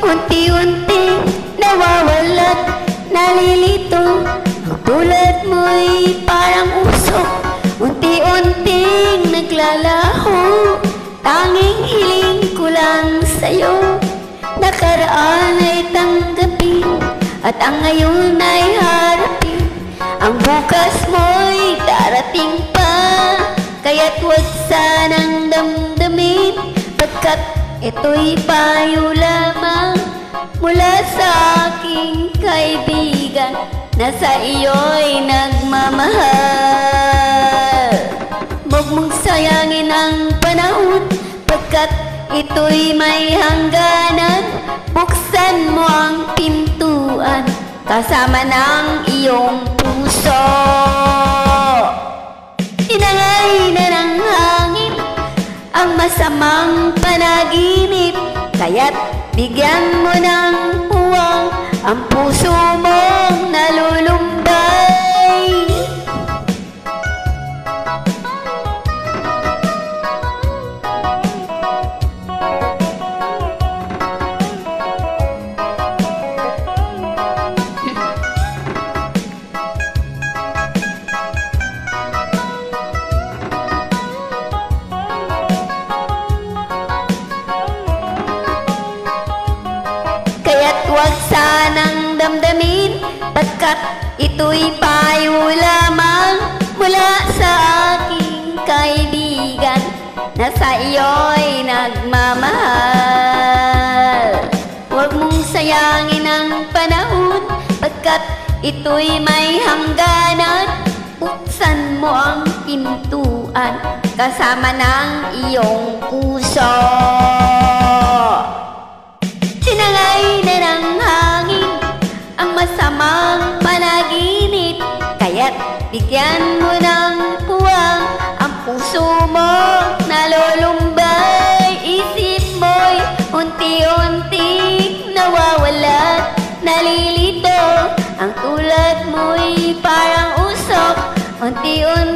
Unti-unting nawawalat, nalilito. Ang tulad mo'y parang usok, unti-unting naglalaho. Tanging hiling ko lang sa'yo, nakaraan ay tanggapin, at ang ngayon ay harapin. Ang bukas mo'y darating pa, kaya't huwag sanang damdamin, pagkat ito'y payo lamang mula sa aking kaibigan na sa iyo'y nagmamahal. Huwag mong sayangin ang panahon, pagkat ito'y may hangganan. Buksan mo ang pintuan kasama ng iyong puso. Tinangay na ng hangin ang masamang panaginip, kaya't bigyan mo ng puwang ang puso mong nalulumbay. Huwag sanang damdamin, pagkat ito'y payo lamang mula sa aking kaibigan na sa iyo'y nagmamahal. Huwag mong sayangin ang panahon, pagkat ito'y may hangganan. Buksan mo ang pintuan kasama ng iyong puso. Tinangay na ng hangin ang masamang panaginip, kaya't bigyan mo ng puwang ang puso mong nalulumbay. Isip mo'y unti-unting nawawalat, nalilito. Ang tulad mo'y parang usok, unti-unting